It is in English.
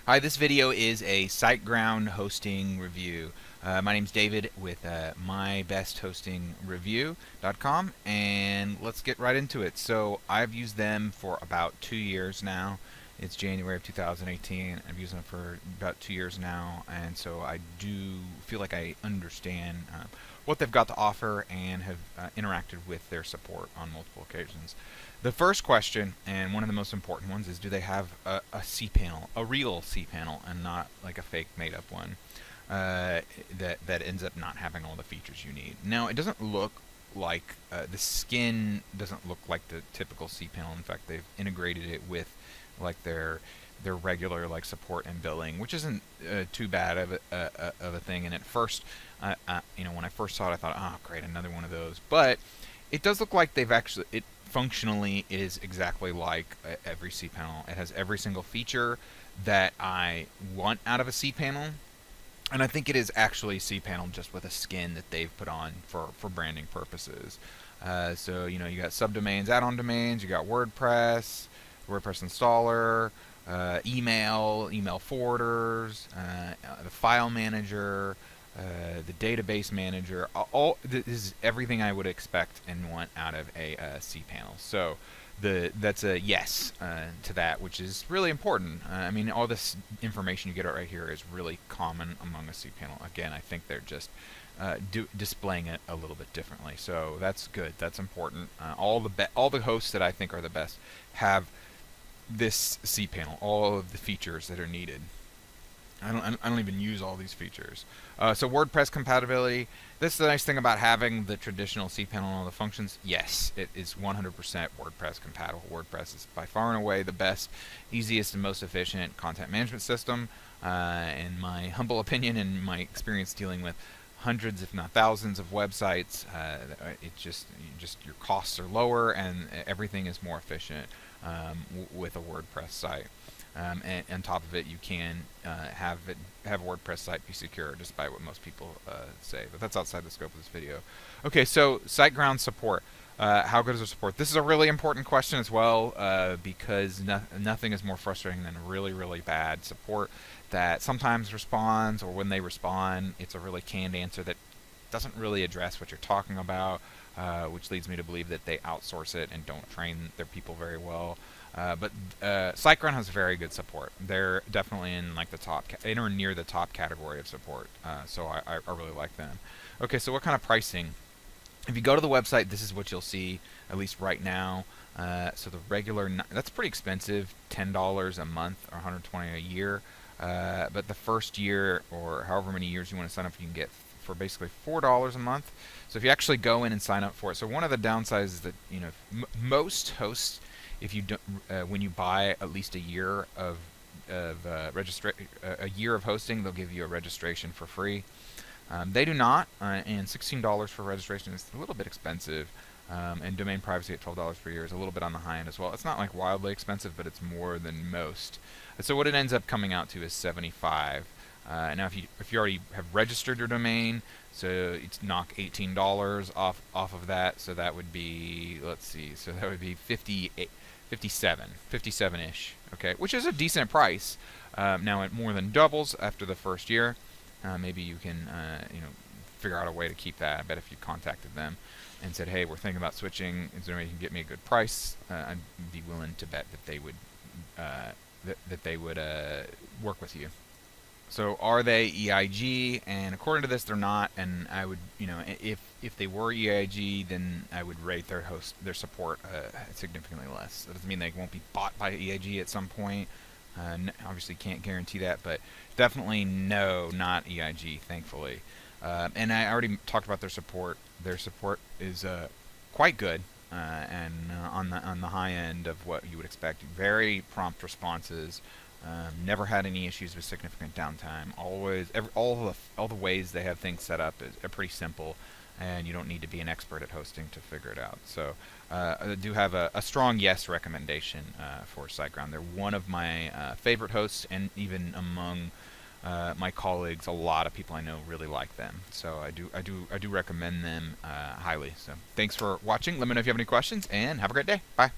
Hi, this video is a Siteground hosting review. My name's David with mybesthostingreview.com, and let's get right into it. So I've used them for about 2 years now. It's January of 2018. I've used them for about 2 years now, and so I do feel like I understand what they've got to offer and have interacted with their support on multiple occasions. The first question, and one of the most important ones, is do they have a cPanel, a real cPanel, and not like a fake made-up one that ends up not having all the features you need. Now, it doesn't look like the skin doesn't look like the typical cPanel. In fact, they've integrated it with like their regular like support and billing, which isn't too bad of a thing. And at first, when I first saw it, I thought, oh, great, another one of those. But it does look like they've actually it functionally is exactly like every cPanel. It has every single feature that I want out of a cPanel. And I think it is actually cPanel just with a skin that they've put on for branding purposes. So, you got subdomains, add-on domains, you got WordPress installer, email forwarders, the file manager, the database manager. All this is everything I would expect and want out of a cPanel. So that's a yes to that, which is really important. I mean, all this information you get right here is really common among a cPanel. Again, I think they're just displaying it a little bit differently. So that's good. That's important. All the hosts that I think are the best have this cPanel, all of the features that are needed. I don't even use all these features. So WordPress compatibility. This is the nice thing about having the traditional cPanel and all the functions. Yes, it is 100% WordPress compatible. WordPress is by far and away the best, easiest, and most efficient content management system. In my humble opinion and my experience dealing with hundreds, if not thousands, of websites, it just your costs are lower and everything is more efficient with a WordPress site. And on top of it, you can have a WordPress site be secure, despite what most people say. But that's outside the scope of this video. Okay, so SiteGround support. How good is the support? This is a really important question as well, because nothing is more frustrating than really, really bad support that sometimes responds, or when they respond, it's a really canned answer that doesn't really address what you're talking about, which leads me to believe that they outsource it and don't train their people very well. But Siteground has very good support. They're definitely in like the top, in or near the top category of support. So I really like them. Okay, so what kind of pricing? If you go to the website, this is what you'll see, at least right now. So the regular, that's pretty expensive, $10 a month or $120 a year. But the first year, or however many years you want to sign up, you can get for basically $4 a month. So if you actually go in and sign up for it, so one of the downsides is that most hosts, if you don't, when you buy at least a year of a year of hosting, they'll give you a registration for free. They do not, and $16 for registration is a little bit expensive. And domain privacy at $12 per year is a little bit on the high end as well. It's not like wildly expensive, but it's more than most. So what it ends up coming out to is $75. Now, if you already have registered your domain, so it's knock $18 off of that. So that would be, let's see, so that would be 57-ish. Okay, which is a decent price. Now it more than doubles after the first year. Maybe you can figure out a way to keep that. I bet if you contacted them and said, hey, we're thinking about switching, is there any way you can get me a good price? I'd be willing to bet that they would work with you. So are they EIG? And according to this, they're not. And I would, if they were EIG, then I would rate their support significantly less. That doesn't mean they won't be bought by EIG at some point. Obviously, can't guarantee that, but definitely no, not EIG, thankfully. And I already talked about their support. Their support is quite good, and on the high end of what you would expect. Very prompt responses. Never had any issues with significant downtime. All the ways they have things set up are pretty simple, and you don't need to be an expert at hosting to figure it out. So I do have a strong yes recommendation for Siteground. They're one of my favorite hosts, and even among my colleagues, a lot of people I know really like them. So I do recommend them highly. So thanks for watching. Let me know if you have any questions, and have a great day. Bye.